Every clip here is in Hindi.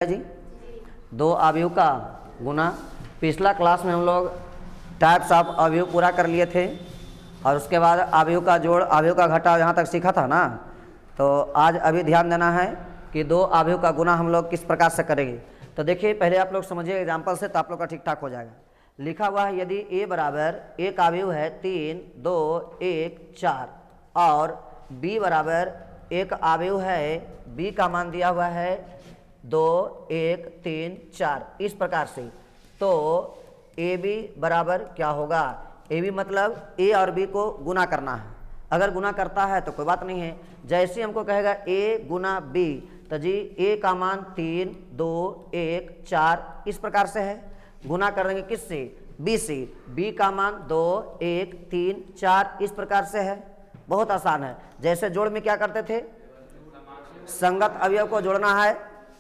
जी दो अवयव का गुना। पिछला क्लास में हम लोग टाइप्स ऑफ अवयव पूरा कर लिए थे और उसके बाद अवयव का जोड़, अवयव का घटाव यहाँ तक सीखा था ना। तो आज अभी ध्यान देना है कि दो अवयव का गुना हम लोग किस प्रकार से करेंगे। तो देखिए पहले आप लोग समझिए एग्जाम्पल से, तो आप लोग का ठीक ठाक हो जाएगा। लिखा हुआ है यदि a बराबर एक अवयव है 3, 2, 1, 4 और b बराबर एक अवयव है, b का मान दिया हुआ है 2, 1, 3, 4 इस प्रकार से। तो ए बी बराबर क्या होगा, ए बी मतलब ए और बी को गुना करना है। अगर गुना करता है तो कोई बात नहीं है, जैसे हमको कहेगा ए गुना बी तो जी ए का मान 3, 2, 1, 4 इस प्रकार से है। गुना करेंगे किससे, बी से, बी का मान 2, 1, 3, 4 इस प्रकार से है। बहुत आसान है। जैसे जोड़ में क्या करते थे, संगत अवयव को जोड़ना है,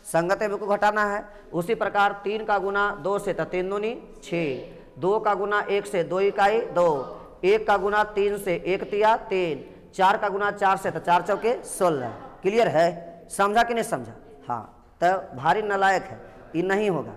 संगत अवयव को घटाना है। उसी प्रकार 3 का गुना 2 से तो 3 दूनी 6, 2 का गुना 1 से 2 इकाई 2, 1 का गुना 3 से 1 तिया 3, 4 का गुना 4 से तो 4 चौके 16। क्लियर है, समझा कि नहीं समझा। हाँ तो भारी नालायक है, ये नहीं होगा।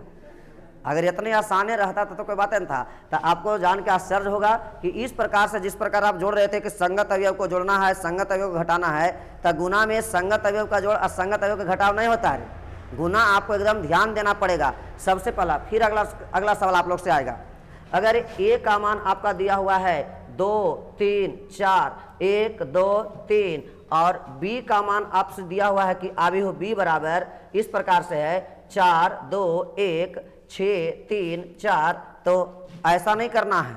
अगर इतने आसान रहता तो कोई बात नहीं था। तो आपको जान के आश्चर्य होगा कि इस प्रकार से जिस प्रकार आप जोड़ रहे थे कि संगत अवयव को जोड़ना है, संगत अवयव को घटाना है, तो गुना में संगत अवयव का जोड़ असंगत अवयव का घटाव नहीं होता है। गुना आपको एकदम ध्यान देना पड़ेगा सबसे पहला, फिर अगला सवाल आप लोग से आएगा। अगर ए का मान आपका दिया हुआ है 2, 3, 4, 1, 2, 3 और बी का मान आपसे दिया हुआ है कि अवयव बी बराबर इस प्रकार से है 4, 2, 1, 6, 3, 4। तो ऐसा नहीं करना है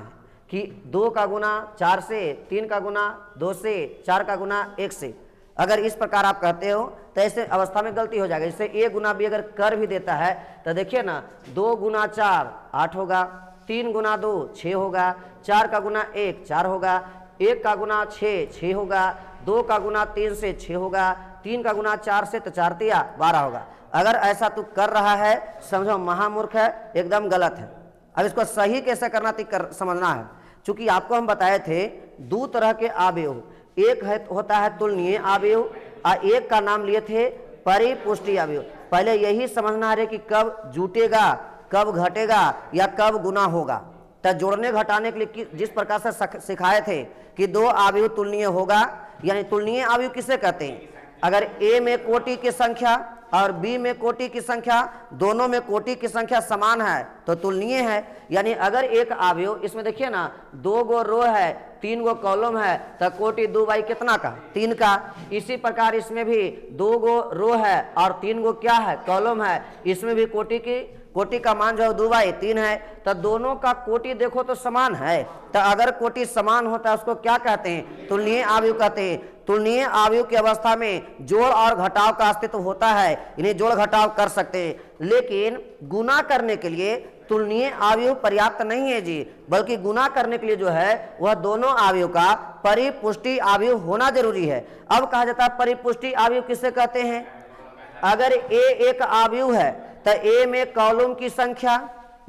कि 2 का गुना 4 से, 3 का गुना 2 से, 4 का गुना 1 से। अगर इस प्रकार आप कहते हो तो ऐसे अवस्था में गलती हो जाएगा। जैसे ए गुना बी अगर कर भी देता है तो देखिए ना, 2 गुना 4 8 होगा, 3 गुना 2 6 होगा, 4 का गुना 1 4 होगा, 1 का गुना 6 6 होगा, 2 का गुना 3 से 6 होगा, 3 का गुना 4 से तो 4 तिया 12 होगा। अगर ऐसा तू कर रहा है समझो महामूर्ख है, एकदम गलत है। अब इसको सही कैसे करना समझना है। चूंकि आपको हम बताए थे दो तरह के अवयव, एक है होता है तुलनीय अवयव और एक का नाम लिए थे परिपुष्टि अवयव। पहले यही समझना है कि कब जुटेगा, कब घटेगा या कब गुना होगा। तो जोड़ने घटाने के लिए जिस प्रकार से सिखाए थे कि दो अवयव तुलनीय होगा, यानी तुलनीय अवयव किसे कहते हैं, अगर ए में कोटि की संख्या और बी में कोटि की संख्या, दोनों में कोटि की संख्या समान है तो तुलनीय है। यानी अगर एक अवयव, इसमें देखिए ना 2 गो रो है, 3 गो कॉलम है, तो कोटि 2 बाई कितना का 3 का। इसी प्रकार इसमें भी 2 गो रो है और 3 गो क्या है कॉलम है, इसमें भी कोटि का मान जो है 2 बाई 3 है। तो दोनों का कोटि देखो तो समान है। तो अगर कोटि समान होता है उसको क्या कहते हैं, तुलनीय अवयव कहते हैं। तुलनीय अवयव की अवस्था में जोड़ और घटाव का अस्तित्व होता है, इन्हें जोड़ घटाव कर सकते हैं। लेकिन गुना करने के लिए तुलनीय अवयव पर्याप्त नहीं है जी, बल्कि गुना करने के लिए जो है वह दोनों अवयव का परिपुष्टि अवयव होना जरूरी है। अब कहा जाता है परिपुष्टि अवयव किसे कहते हैं, अगर ए एक अवयव है तो ए में कॉलम की संख्या,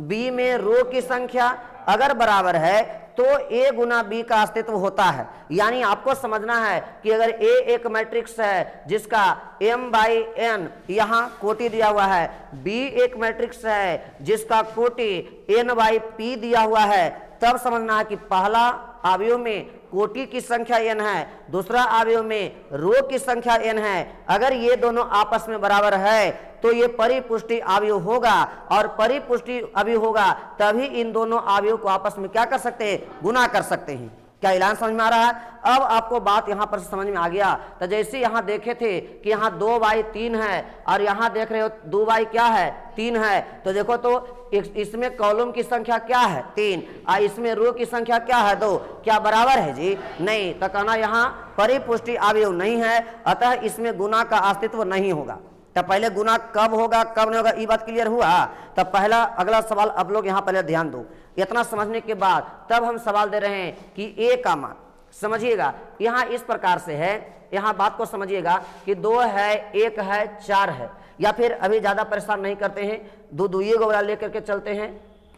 बी में रो की संख्या अगर बराबर है तो ए गुना बी का अस्तित्व होता है। यानी आपको समझना है कि अगर ए एक मैट्रिक्स है जिसका m बाई n यहाँ कोटि दिया हुआ है, बी एक मैट्रिक्स है जिसका कोटि n बाई p दिया हुआ है, तब समझना है कि पहला अवयव में कोटि की संख्या n है, दूसरा अवयव में रो की संख्या n है। अगर ये दोनों आपस में बराबर है तो ये परिपुष्टि अवयव होगा, और परिपुष्टि अवयव होगा तभी इन दोनों अवयव को आपस में क्या कर सकते हैं, गुना कर सकते हैं। क्या ऐलान समझ में आ रहा है। अब आपको बात यहाँ पर समझ में आ गया। तो जैसे यहाँ देखे थे कि यहाँ 2 बाई 3 है और यहाँ देख रहे हो 2 बाई क्या है 3 है। तो देखो तो इसमें कॉलम की संख्या क्या है 3 और इसमें रो की संख्या क्या है 2, क्या बराबर है जी, नहीं। तो कहना यहाँ परिपुष्टि अवयव नहीं है, अतः इसमें गुना का अस्तित्व नहीं होगा। तो पहले गुना कब होगा कब नहीं होगा ये बात क्लियर हुआ। तब पहला अगला सवाल अब लोग यहाँ पहले ध्यान दो। इतना समझने के बाद तब हम सवाल दे रहे हैं कि ए का मान समझिएगा यहाँ इस प्रकार से है। यहाँ बात को समझिएगा कि 2 है, 1 है, 4 है, या फिर अभी ज्यादा परेशान नहीं करते हैं, 2 2 को लेकर के चलते हैं।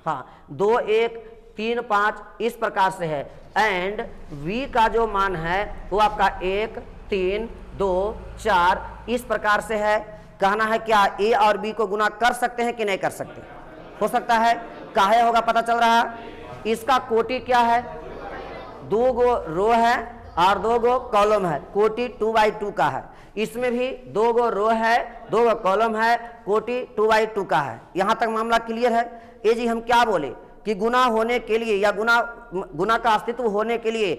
हाँ 2 1 3 5 इस प्रकार से है। एंड v का जो मान है वो आपका 1 3 2 4 इस प्रकार से है। कहना है क्या ए और बी को गुना कर सकते हैं कि नहीं कर सकते? हो सकता है। काहे होगा पता चल रहा है। इसका कोटि क्या है, 2 गो रो है और 2 गो कॉलम है, कोटि 2/2 का है। इसमें भी 2 गो रो है, 2 गो कॉलम है, कोटि 2/2 का है। यहां तक मामला क्लियर है। ये जी हम क्या बोले कि गुना होने के लिए या गुना का अस्तित्व होने के लिए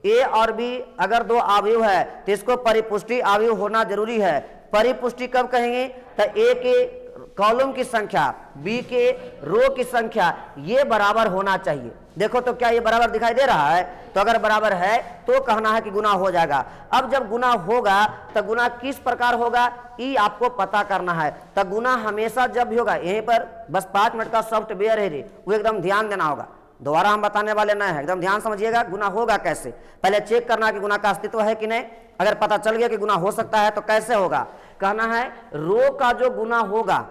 ए और बी अगर 2 अवयव है तो इसको परिपुष्टि अवयव होना जरूरी है। परिपुष्टि कब कहेंगे? तो ए के कॉलम की संख्या, बी के रो की संख्या ये बराबर होना चाहिए। देखो तो क्या ये बराबर दिखाई दे रहा है? तो अगर बराबर है तो कहना है कि गुना हो जाएगा। अब जब गुना होगा तो गुना किस प्रकार होगा ये आपको पता करना है। तो गुना हमेशा जब भी होगा, यहीं पर बस 5 मिनट का सॉफ्टवेयर है वो एकदम ध्यान देना होगा, दोबारा हम बताने वाले नहीं है, एकदम ध्यान समझिएगा। गुना होगा कैसे, पहले चेक करना कि गुना का अस्तित्व है कि नहीं। अगर पता चल गया कि गुना हो सकता है तो कैसे होगा, कहना है रो का जो गुना होगा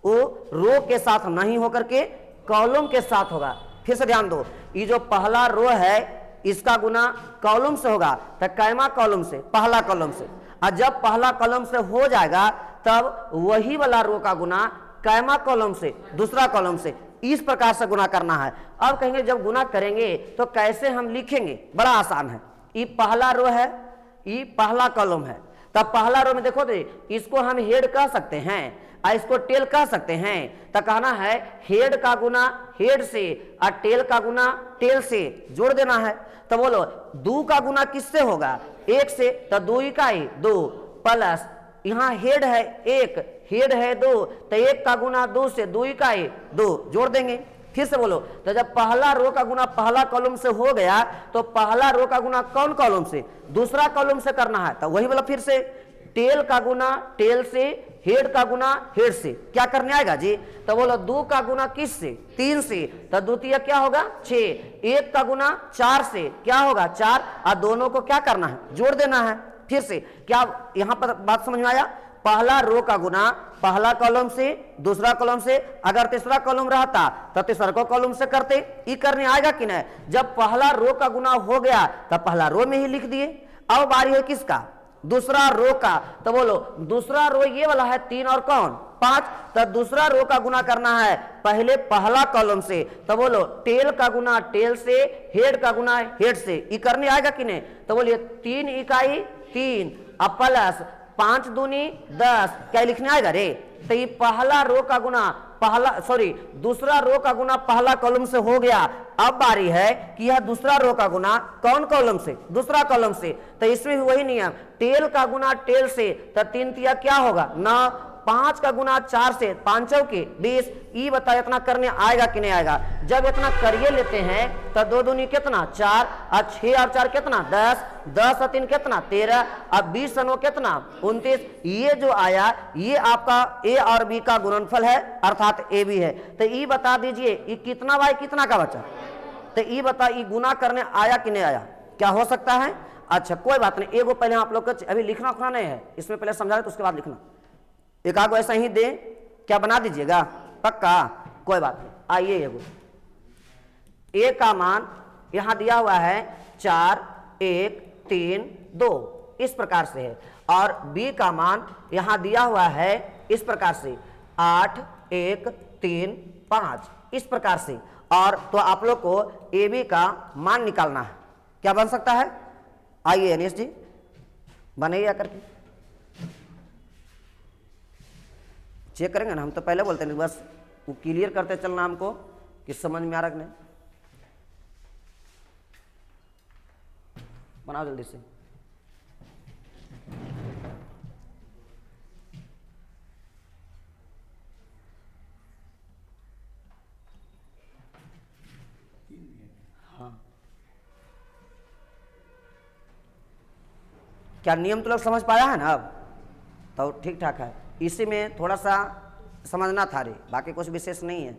वो रो के साथ नहीं होकर के कॉलम के साथ होगा। फिर से ध्यान दो, ये जो पहला रो है इसका गुना कॉलम से होगा तो कैमा कॉलम से, पहला कॉलम से। और जब पहला कॉलम से हो जाएगा तब वही वाला रो का गुना कैमा कॉलम से, दूसरा कॉलम से। इस प्रकार से गुना करना है। अब कहेंगे जब गुना करेंगे तो कैसे हम लिखेंगे, बड़ा आसान है। ये पहला रो है, ये पहला कॉलम है। तब पहला रो में देखो तो इसको हम हेड कह सकते हैं और इसको टेल कह सकते हैं। तो कहना है हेड का गुना हेड से और टेल का गुना टेल से जोड़ देना है। तो बोलो 2 का गुना किससे होगा? 1 से। तो 2 इकाई 2 प्लस यहाँ हेड है 1, हेड है 2, तो 1 का गुना 2 से 2 इकाई 2 जोड़ देंगे। फिर से बोलो, तो जब पहला रो का गुना पहला कॉलम से हो गया तो पहला रो का गुना कौन कॉलम से? दूसरा कॉलम से करना है। तो वही बोला फिर से टेल का गुना टेल से, हेड का गुना हेड से। क्या करने आएगा जी? तो बोलो 2 का गुना किस से? 3 से। तो द्वितीय क्या होगा? 6। 1 का गुना 4 से क्या होगा? 4। और दोनों को क्या करना है? जोड़ देना है। फिर से क्या यहां पर बात समझ में आया? पहला रो का गुना पहला कॉलम से, दूसरा कॉलम से। अगर तीसरा कॉलम रहता तो तीसरा को कॉलम से करते। ये करने आएगा कि नहीं? जब पहला रो का गुना हो गया तो पहला रो में ही लिख दिए। अब बारी है किसका? दूसरा रो का। तो बोलो दूसरा रो ये वाला है 3 और कौन? 5। तो दूसरा रो का गुना करना है पहले पहला कॉलम से। तो बोलो टेल का गुना टेल से, हेड का गुना हेड से। ये करने आएगा कि नहीं? तो बोलिए 3 इकाई 3 और प्लस 5 दूनी 10। क्या लिखने आएगा रे? तो ये पहला रो का गुना दूसरा रो का गुना पहला कॉलम से हो गया। अब बारी है कि यह दूसरा रो का गुना कौन कॉलम से? दूसरा कॉलम से। तो इसमें भी वही नियम, टेल का गुना टेल से। तो 3 तिया क्या होगा? 9। 5 का गुना 4 से, 5 के 20। ये बताओ इतना करने आएगा कि नहीं आएगा? जब इतना करिए लेते हैं तो 2 दूनी कितना? 4 और 6 और 4 कितना? 10। 10 और 3 कितना? 13। अब 20 और 9 कितना? 29। ये जो आया ये आपका ए और बी का गुणनफल है, अर्थात ए बी है। तो ये बता दीजिए ये कितना बाई कितना का बचा? तो ये बता ये गुना करने आया कि नहीं आया? क्या हो सकता है? अच्छा कोई बात नहीं, एगो पहले आप लोग को अभी लिखना उखना नहीं है, इसमें पहले समझा रहे तो उसके बाद लिखना। एक आगो ऐसा ही दे, क्या बना दीजिएगा? पक्का? कोई बात नहीं। आइए एगो ए का मान यहां दिया हुआ है 4 1 3 2 इस प्रकार से है, और बी का मान यहां दिया हुआ है इस प्रकार से 8 1 3 5 इस प्रकार से। और तो आप लोग को ए बी का मान निकालना है। क्या बन सकता है? आइए अनिश जी बनाइए करके चेक करेंगे ना। हम तो पहले बोलते नहीं, बस वो क्लियर करते चलना हमको कि समझ में आ रहा कि नहीं। बनाओ जल्दी से। हाँ क्या नियम तो लोग समझ पाया है ना? अब तो ठीक ठाक है। इसी में थोड़ा सा समझना था रे, बाकी कुछ विशेष नहीं है।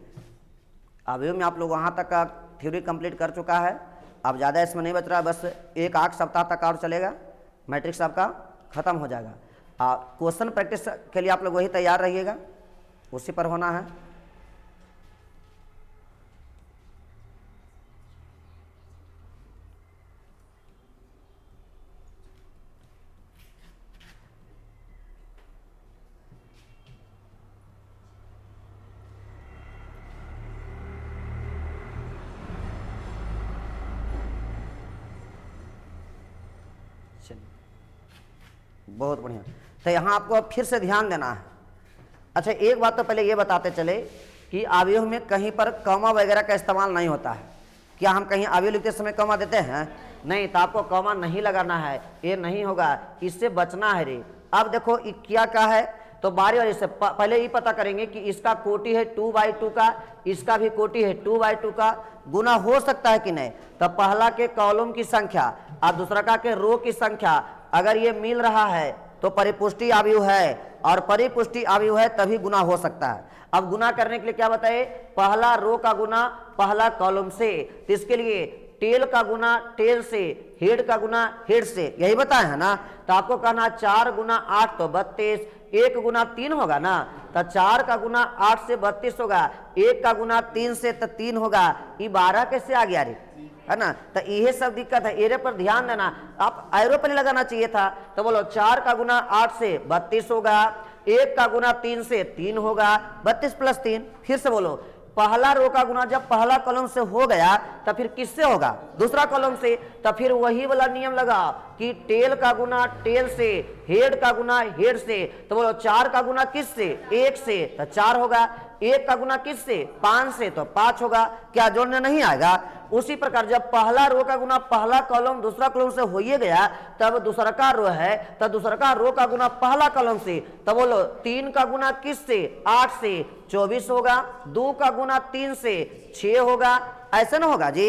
अभी में आप लोग वहाँ तक का थ्योरी कंप्लीट कर चुका है। अब ज़्यादा इसमें नहीं बच रहा, बस 1-8 सप्ताह तक और चलेगा, मैट्रिक्स आपका ख़त्म हो जाएगा। क्वेश्चन प्रैक्टिस के लिए आप लोग वही तैयार रहिएगा, उसी पर होना है। बहुत बढ़िया। तो यहाँ आपको अब फिर से ध्यान देना है। अच्छा, एक बात तो पहले ये बताते चले कि अवयव में कहीं पर कॉमा वगैरह का इस्तेमाल नहीं होता है। क्या हम कहीं अवयव लिखते समय कॉमा देते हैं? नहीं, तो आपको कॉमा नहीं लगाना है, ये नहीं होगा, इससे बचना है रे। अब देखो क्या है, तो बारी बारी से पहले ये पता करेंगे कि इसका कोटि है 2/2 का, इसका भी कोटि है 2/2 का, गुना हो सकता है कि नहीं? तो पहला के कॉलम की संख्या और दूसरा का के रो की संख्या अगर ये मिल रहा है तो परिपुष्टि अवयव है, और परिपुष्टि अवयव है तभी गुना हो सकता है। अब गुना करने के लिए क्या बताए? पहला रो का गुना पहला कॉलम से, तो इसके लिए टेल का गुना टेल से, हेड का गुना हेड से, यही बताया है ना। तो आपको कहना 4 गुना 8 तो 32, 1 गुना 3 होगा ना, तो 4 का गुना 8 से 32 होगा, 1 का गुना 3 से तो 3 होगा, ये 12 कैसे आ गया रे, है ना। तो ये सब दिक्कत है, एरे पर ध्यान देना। आप एरो पर नहीं लगाना चाहिए था। तो बोलो 4 का गुना 8 से 32 होगा, 1 का गुना 3 से 3 होगा, 32 + 3। फिर से बोलो, पहला रो का गुना जब पहला कॉलम से हो गया तो फिर किससे होगा? दूसरा कॉलम से। तो फिर वही वाला नियम लगा कि टेल का गुना टेल से, हेड का गुना हेड से। तो बोलो 4 का गुना किससे? 1 से, तो 4 होगा। 1 का गुना किससे? 5 से, तो 5 होगा। क्या जोड़ने नहीं आएगा? उसी प्रकार जब पहला रो का गुना पहला कॉलम दूसरा कॉलम से हो गया, तब दूसरा का रो है, तो दूसरा का रो का गुना पहला कॉलम से। तो बोलो 3 का गुना किससे? 8 से, 24 होगा। 2 का गुना 3 से 6 होगा, ऐसे ना होगा जी।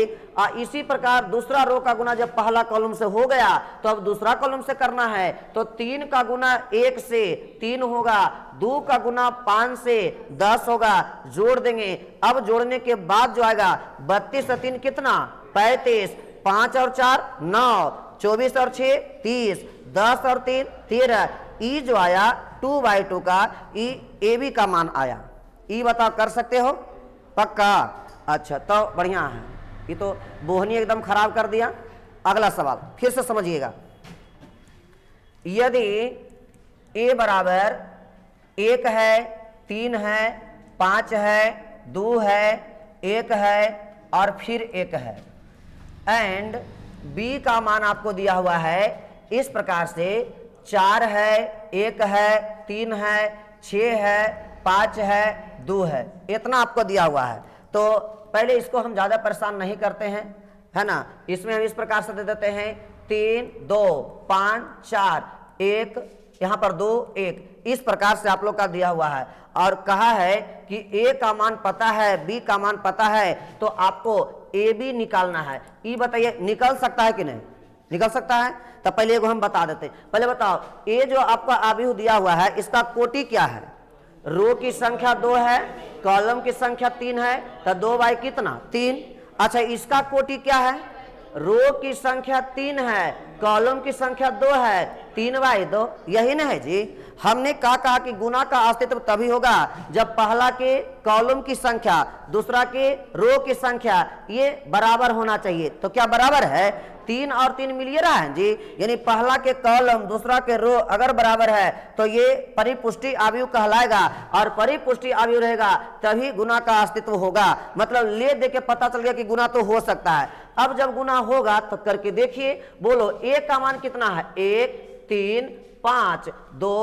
इसी प्रकार दूसरा रो का गुना जब पहला कॉलम से हो गया तो अब दूसरा कॉलम से करना है। तो 3 का गुना 1 से 3 होगा, 2 का गुना 5 से 10 होगा, जोड़ देंगे। अब जोड़ने के बाद जो आएगा 32 और 3 कितना? 35, 5 और 4 9, 24 और 6 30, 10 और 3 13। ई जो आया 2/2 का, ई ए बी का मान आया। ई बताओ कर सकते हो? पक्का? अच्छा, तो बढ़िया है। ये तो बोहनी एकदम खराब कर दिया। अगला सवाल फिर से समझिएगा। यदि ए बराबर 1 है, 3 है, 5 है, 2 है, 1 है और फिर 1 है, एंड बी का मान आपको दिया हुआ है इस प्रकार से 4 है, 1 है, 3 है, 6 है, 5 है, 2 है, इतना आपको दिया हुआ है। तो पहले इसको हम ज्यादा परेशान नहीं करते हैं, है ना। इसमें हम इस प्रकार से दे देते हैं 3 2 5 4 1, यहाँ पर 2 1, इस प्रकार से आप लोग का दिया हुआ है। और कहा है कि ए का मान पता है, बी का मान पता है, तो आपको ए बी निकालना है। ये बताइए निकल सकता है कि नहीं? निकल सकता है। तो पहले एगो हम बता देते। पहले बताओ, ए जो आपका अवयव दिया हुआ है इसका कोटि क्या है? रो की संख्या 2 है, कॉलम की संख्या 3 है, तो 2 बाई कितना? 3। अच्छा, इसका कोटि क्या है? रो की संख्या 3 है, कॉलम की संख्या 2 है, 3/2, यही ना है जी। हमने कहा कि गुना का अस्तित्व तभी होगा जब पहला के कॉलम की संख्या दूसरा के रो की संख्या ये बराबर होना चाहिए। तो क्या बराबर है? 3 और 3 मिल रहा है जी, यानी पहला के कॉलम दूसरा के रो अगर बराबर है तो ये परिपुष्टि अवयव कहलाएगा, और परिपुष्टि अवयव रहेगा तभी गुना का अस्तित्व होगा। मतलब ले दे के पता चल गया कि गुना तो हो सकता है। अब जब गुना होगा तो करके देखिए। बोलो ए का मान कितना है? 1 3 5 2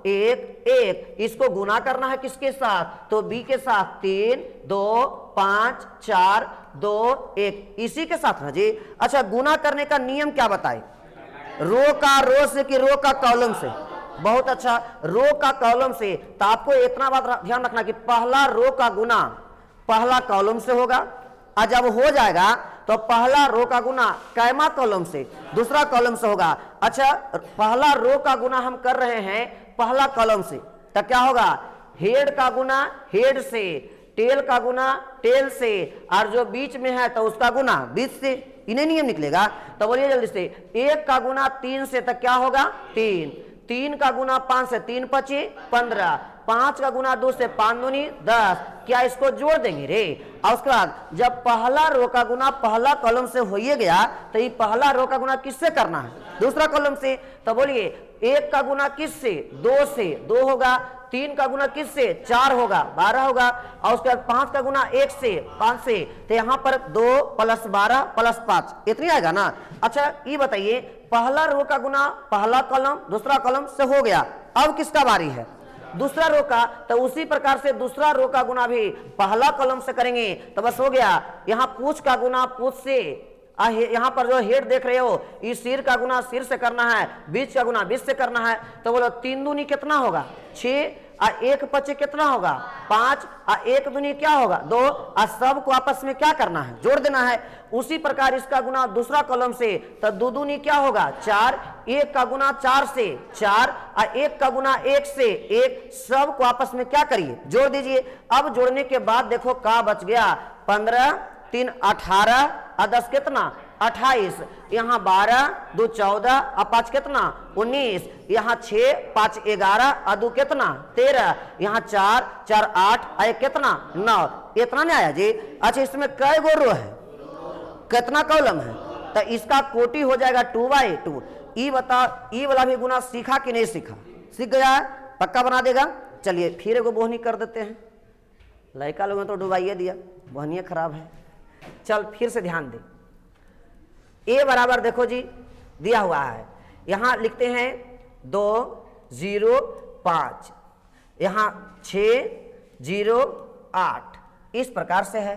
1 1। इसको गुना करना है किसके साथ? तो बी के साथ। 3 2 5 4 2 1, इसी के साथ ना जी। अच्छा, गुना करने का नियम क्या बताए? रो का रो से कि रो का कॉलम से? बहुत अच्छा, रो का कॉलम से। तो आपको इतना बात ध्यान रखना कि पहला रो का गुना पहला कॉलम से होगा, और जब हो जाएगा तो पहला रो का गुना कैमा कॉलम से? दूसरा कॉलम से होगा। अच्छा, पहला रो का गुना हम कर रहे हैं पहला कॉलम से, तो क्या होगा? हेड का गुना हेड से, टेल का गुना टेल से, और जो बीच में है तो उसका गुना बीच से। इन्हें नियम निकलेगा। तो बोलिए जल्दी से। 1 का गुना 3 से तो क्या होगा? 3। 3 का गुना 5 से, 3 5 15। 5 का गुना 2 से, 5 दूनी 10। क्या इसको जोड़ देंगे रे? और उसके बाद जब पहला रो का गुना पहला कॉलम से हो गया तो ये पहला रो का गुना किससे करना है? दूसरा कॉलम से। तो बोलिए 1 का गुना किससे? 2 से, 2 होगा। 3 का गुना किससे 4 होगा 12 होगा, और उसके बाद 5 का गुना 1 से 5 से, तो यहाँ पर 2 + 12 + 5 इतनी आएगा ना। अच्छा ये बताइए, पहला रो का गुना पहला कॉलम दूसरा कॉलम से हो गया, अब किसका बारी है दूसरा रो का, तो उसी प्रकार से दूसरा रो का गुना भी पहला कॉलम से करेंगे तो बस हो गया। यहाँ पूछ का गुना पूछ से, यहाँ पर जो हेड देख रहे हो, इस सिर का गुना सिर से करना है, बीच का गुना बीच से करना है, तो बोलो 3 दूनी कितना होगा 6, और 1 × 5 कितना होगा 5, और 1 दूनी क्या होगा 2, और सब को आपस में क्या करना है जोड़ देना है। उसी प्रकार इसका गुना दूसरा कॉलम से, तो 2 दूनी क्या होगा 4, 1 का गुना 4 से 4, और 1 का गुना 1 से 1, सब को आपस में क्या करिए जोड़ दीजिए। अब जोड़ने के बाद देखो क्या बच गया 15, 3 18, और 10 कितना 28, यहाँ 12, 2 14, और 5 कितना 19, यहाँ 6, 5 11, और 2 कितना 13, यहाँ 4, 4 8, और 1 कितना 9, इतना नहीं आया जी। अच्छा इसमें कै गो रो है कितना कॉलम है, तो इसका कोटि हो जाएगा 2/2। ई बता, ई वाला भी गुना सीखा कि नहीं सीखा, सीख गया है पक्का बना देगा। चलिए फिर एगो बोहनी कर देते हैं, लड़का लोगों ने तो डुबाइए दिया, बोहनी खराब है। चल फिर से ध्यान दे, ए बराबर देखो जी दिया हुआ है, यहाँ लिखते हैं 2 0 5, यहाँ 6 0 8, इस प्रकार से है।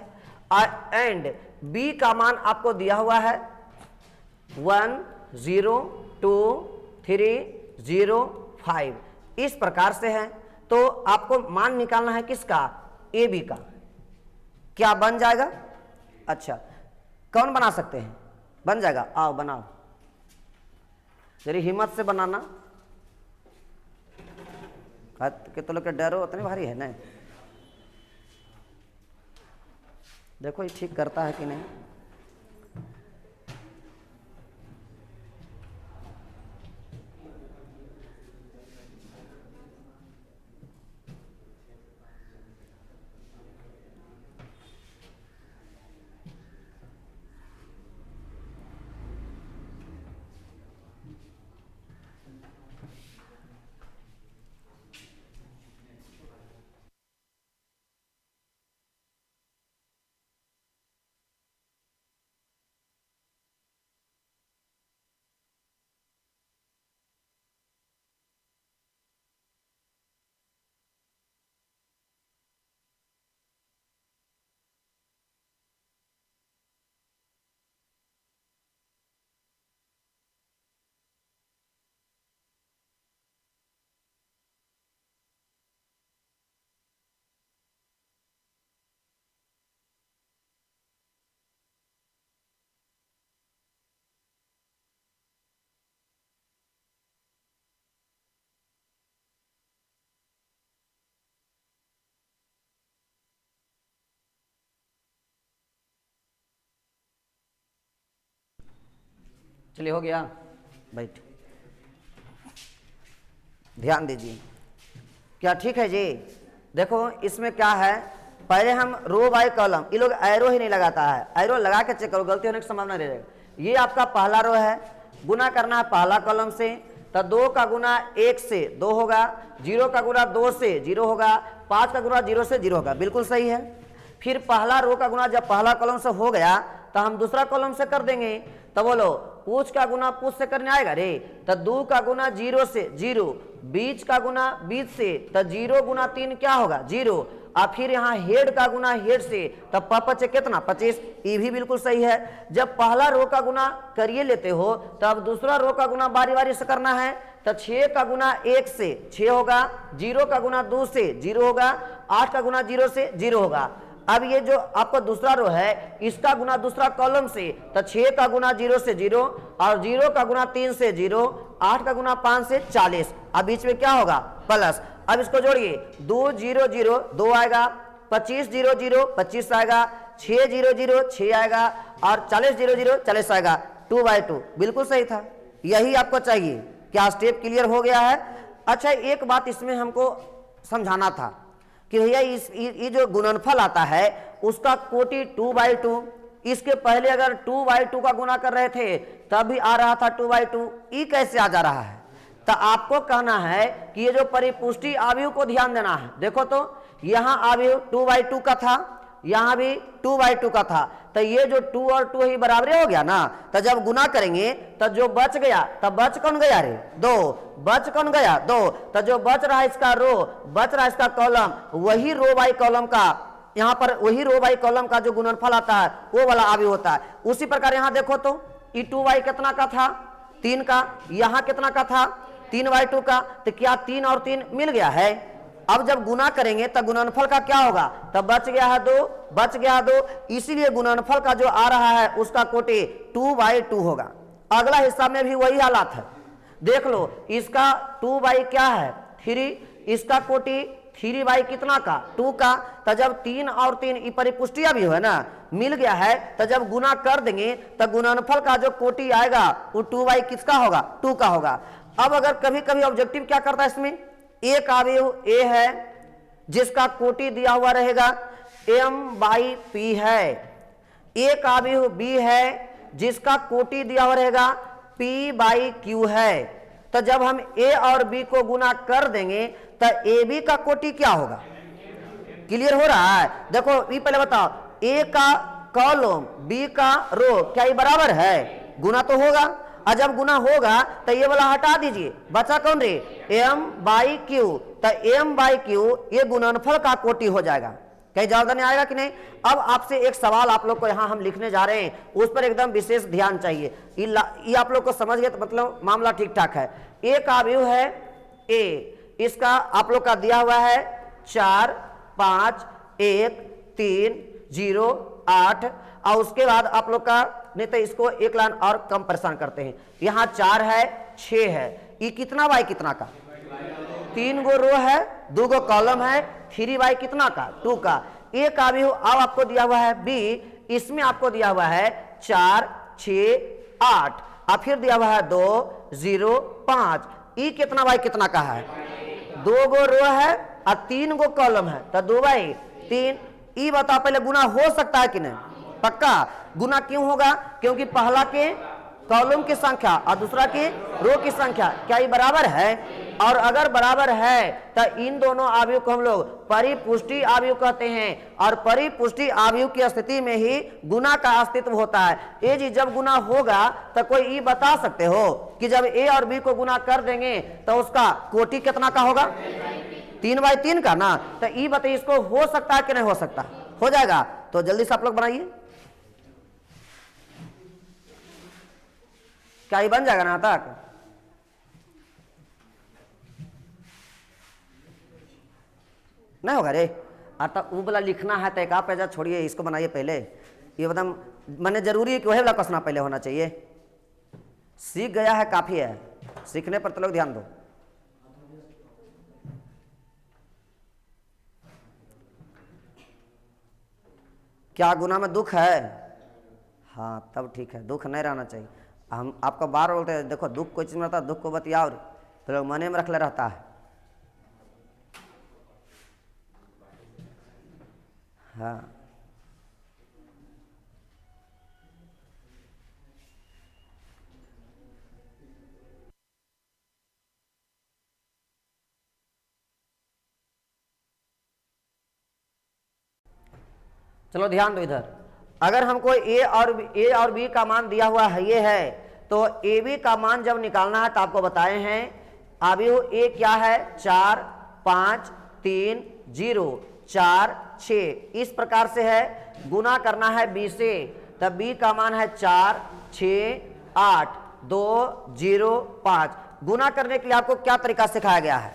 एंड बी का मान आपको दिया हुआ है 1 0 2 3 0 5, इस प्रकार से है। तो आपको मान निकालना है किसका ए बी का, क्या बन जाएगा। अच्छा कौन बना सकते हैं, बन जाएगा, आओ बनाओ, जरी हिम्मत से बनाना, कि तो लोग के डरो उतने भारी है ना। देखो ये ठीक करता है कि नहीं। चलिए हो गया, बैठ ध्यान दीजिए, क्या ठीक है जी। देखो इसमें क्या है, पहले हम रो बाय कॉलम, ये लोग एरो ही नहीं लगाता है, एरो लगा के चेक करो, गलती होने की संभावना नहीं रहेगी। ये आपका पहला रो है, गुना करना है पहला कॉलम से, तो 2 का गुना 1 से 2 होगा, 0 का गुना 2 से 0 होगा, 5 का गुना 0 से 0 होगा, बिल्कुल सही है। फिर पहला रो का गुना जब पहला कॉलम से हो गया तो हम दूसरा कॉलम से कर देंगे। तो बोलो पूछ का गुना पूछ से करने आएगा रे, तो 2 का गुना 0 से 0, बीच का गुना बीच से, तो 0 गुना 3 क्या होगा 0, और फिर यहाँ हेड का गुना हेड से, तो 5 कितना 25, ये भी बिल्कुल सही है। जब पहला रो का गुना करिए लेते हो तब दूसरा रो का गुना बारी बारी से करना है, तो 6 का गुना 1 से 6 होगा, 0 का गुना 2 से 0 होगा, 8 का गुना 0 से 0 होगा। अब ये जो आपका दूसरा रो है इसका गुना दूसरा कॉलम से, तो 6 का गुना 0 से 0, और 0 का गुना 3 से 0, 8 का गुना 5 से 40, अब बीच में क्या होगा प्लस। अब इसको जोड़िए, 2 0 0 2 आएगा, 25 0 0 25 आएगा, 6 0 0 6 आएगा, और 40 0 0 40 आएगा, 2/2 बिल्कुल सही था, यही आपको चाहिए। क्या स्टेप क्लियर हो गया है। अच्छा एक बात इसमें हमको समझाना था कि भैया ये जो गुणनफल आता है उसका कोटि 2/2, इसके पहले अगर 2/2 का गुना कर रहे थे तब भी आ रहा था 2/2, ये कैसे आ जा रहा है, तो आपको कहना है कि ये जो परिपुष्टि अवयव को ध्यान देना है। देखो तो यहाँ अवयव 2/2 का था, यहाँ भी 2/2 का था, तो ये जो 2 और 2 ही बराबर हो गया ना। तो जब गुना करेंगे तो जो बच गया, तब बच कौन गया रे? 2। बच कौन गया? 2। तो जो बच रहा है इसका रो, बच रहा है इसका कॉलम, वही रो बाई कॉलम का, यहाँ पर वही रो बाई कॉलम का जो गुणनफल आता है वो वाला अवयव होता है। उसी प्रकार यहाँ देखो तो ये 2y कितना का था? 3 का। यहाँ कितना का था? 3/2 का। तो क्या 3 और 3 मिल गया है? अब जब गुना करेंगे तो गुणनफल का क्या होगा? तब बच गया है 2, बच गया है 2, इसीलिए गुणनफल का जो आ रहा है उसका कोटि 2/2 होगा। अगला हिस्सा में भी वही हालात है। देख लो, इसका 2 क्या है? 3, इसका कोटि 3 कितना का? 2 का। तो जब 3 और 3 परिपुष्टिया भी है ना, मिल गया है, तो जब गुना कर देंगे तो गुणनफल का जो कोटि आएगा वो 2 किसका होगा? 2 का होगा। अब अगर कभी कभी ऑब्जेक्टिव क्या करता है, इसमें एक अवयव ए है जिसका कोटि दिया हुआ रहेगा m/p है, एक अवयव बी है जिसका कोटि दिया हुआ रहेगा p/q है। तो जब हम ए और बी को गुना कर देंगे तो ए बी का कोटि क्या होगा? क्लियर हो रहा है? देखो ये पहले बताओ, ए का कॉलम बी का रो, क्या ये बराबर है? गुना तो होगा, और जब गुना होगा तो ये वाला हटा दीजिए, बचा कौन रे? m/q। तो m/q ये गुणनफल का कोटि हो जाएगा। कहीं जवाब नहीं आएगा कि नहीं? अब आपसे एक सवाल आप लोग को यहाँ हम लिखने जा रहे हैं, उस पर एकदम विशेष ध्यान चाहिए। ये आप लोग को समझ गए तो मतलब मामला ठीक ठाक है। एक अवयव है ए, इसका आप लोग का दिया हुआ है 4, 5, 1, 3, 0, 8, और उसके बाद आप लोग का, नहीं तो इसको एक लाइन और कम परेशान करते हैं। यहाँ 4 है, 6 है, ये कितना बाई कितना का? 3 गो रो है, 2 गो कॉलम है, 3 कितना का? 2 का। एक अवयव अब आपको दिया हुआ है बी, इसमें आपको दिया हुआ है 4, 6, 8, और फिर दिया हुआ है 2, 0, 5, ये कितना बाई कितना का है? 2 गो रो है और 3 गो कॉलम है, तो 2/3। ये बताओ पहले गुना हो सकता है कि नहीं? पक्का गुना क्यों होगा? क्योंकि पहला के कॉलम की संख्या और दूसरा की रो की संख्या, क्या ये बराबर है? और अगर बराबर है तो इन दोनों अवयव को हम लोग परिपुष्टि अवयव कहते हैं, और परिपुष्टि अवयव की स्थिति में ही गुना का अस्तित्व होता है। ये जी जब गुना होगा तो कोई ये बता सकते हो कि जब ए और बी को गुना कर देंगे तो उसका कोटि कितना का होगा? 3/3 का ना। तो ये बताइए, इसको हो सकता है कि नहीं हो सकता? हो जाएगा। तो जल्दी से आप लोग बनाइए, क्या ये बन जाएगा ना तक? नहीं होगा रे? तो वो वाला लिखना है तो एक आप पेजा छोड़िए, इसको बनाइए पहले। ये एकदम मैंने जरूरी है कि वही वाला क्वेश्चन पहले होना चाहिए। सीख गया है काफी है, सीखने पर तो लोग ध्यान दो। क्या गुना में दुख है? हाँ तब ठीक है, दुख नहीं रहना चाहिए। हम आपको बार बोलते हैं, देखो दुख कोई चीज में रहता है, दुख को बतियाओ तो लोग मने में रख ले रहता है। हाँ चलो ध्यान दो इधर। अगर हमको ए और बी का मान दिया हुआ है ये है, तो ए बी का मान जब निकालना है तो आपको बताए हैं अवयव ए क्या है? 4, 5, 3, 0, 4, 6, इस प्रकार से है। गुना करना है बी से, तब बी का मान है 4, 6, 8, 2, 0, 5। गुना करने के लिए आपको क्या तरीका सिखाया गया है?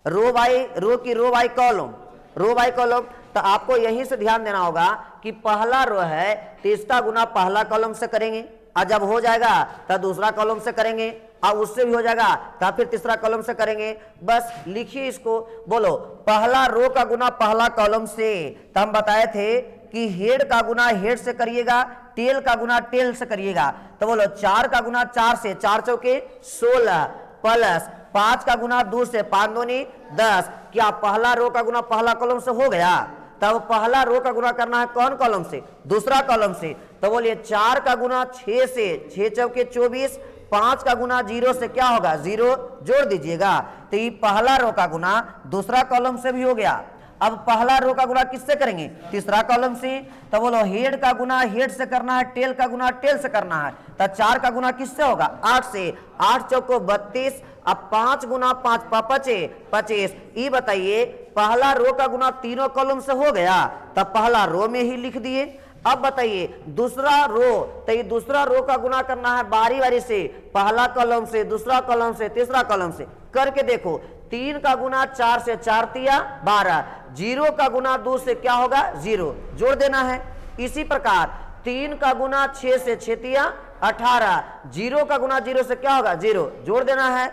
Row by column, row by column. तो आपको यहीं से ध्यान देना होगा कि पहला रो है तो इसका गुना पहला कॉलम से करेंगे, और जब हो जाएगा तो दूसरा कॉलम से करेंगे, और उससे भी हो जाएगा तो फिर तीसरा कॉलम से करेंगे। बस लिखिए इसको, बोलो पहला रो का गुना पहला कॉलम से। तो हम बताए थे कि हेड का गुना हेड से करिएगा, टेल का गुना टेल से करिएगा। तो बोलो 4 का गुना 4 से, 4 चौके 16, प्लस 5 का गुना 2 से, 5 दूनी 10। क्या पहला रो का गुना पहला कॉलम से हो गया? तब पहला रो का गुना करना है कौन कॉलम से? दूसरा कॉलम से। तो बोलिए 4 का गुना 6 से, 6 चौके 24, 5 का गुना 0 से क्या होगा 0 जोड़ दीजिएगा। तो ये पहला रो का गुना दूसरा कॉलम से भी हो गया। अब पहला रो का गुना किससे करेंगे तीसरा कॉलम से। तो बोलो हेड का गुना हेड से करना है, टेल का गुना टेल से करना है। तो 4 का गुना किससे होगा 8 से, 8 चौको 32। अब 5 गुना 5 पचे 25। ये बताइए पहला रो का गुना तीनों कॉलम से हो गया, तब पहला रो में ही लिख दिए। अब बताइए दूसरा रो, तो ये दूसरा रो का गुना करना है बारी बारी से, पहला कॉलम से, दूसरा कॉलम से, तीसरा कॉलम से करके देखो। 3 का गुना 4 से 4 तिया 12, 0 का गुना 2 से क्या होगा 0 जोड़ देना है। इसी प्रकार 3 का गुना 6 से 6 तिया 18, 0 का गुना 0 से क्या होगा 0 जोड़ देना है।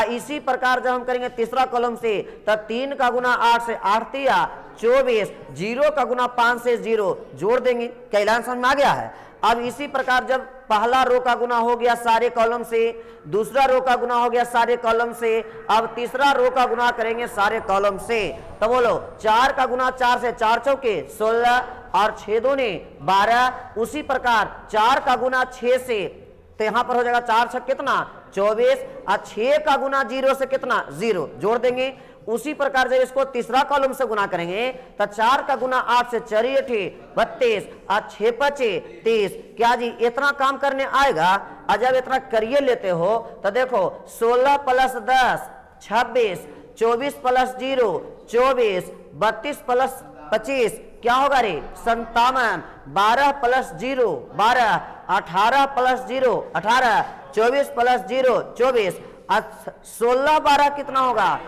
इसी प्रकार जब हम करेंगे तीसरा कॉलम से, तब 3 का गुना 8 से 8 तिया 24, 0 का गुना 5 से 0 जोड़ देंगे। कैलान समझ में आ गया है। अब इसी प्रकार जब पहला रो का गुना हो गया सारे कॉलम से, दूसरा रो का गुना हो गया सारे कॉलम से, अब तीसरा रो का गुना करेंगे सारे कॉलम से। तो बोलो 4 का गुना 4 से 4 चौके 16 और 6 दूने 12। उसी प्रकार 4 का गुना 6 से, तो यहां पर हो जाएगा 4 6 कितना 24, और 6 का गुना 0 से कितना 0 जोड़ देंगे। उसी प्रकार जब इसको तीसरा कॉलम से गुना करेंगे तो 4 का गुना 8 से 4 8 32 और 6 5 30। क्या जी इतना काम करने आएगा? और जब इतना करिए लेते हो तो देखो 16 प्लस 10 26, 24 प्लस 0 24, 32 प्लस 25 क्या होगा रे 57, 12 प्लस 0 12, 18 प्लस 0 18, 24 प्लस 0 24, 16 12 कितना होगा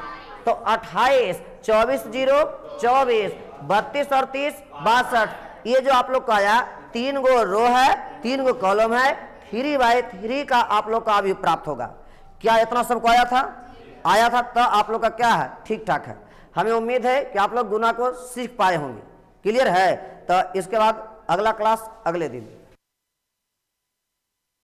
तो 28, 24 0 24, 32 और 30 62। ये जो आप लोग का आया 3 गो रो है 3 गो कॉलम है, 3/3 का आप लोग का अभी प्राप्त होगा। क्या इतना सबको आया था? तो आप लोग का क्या है ठीक ठाक है। हमें उम्मीद है कि आप लोग गुना को सीख पाए होंगे। क्लियर है? तो इसके बाद अगला क्लास अगले दिन।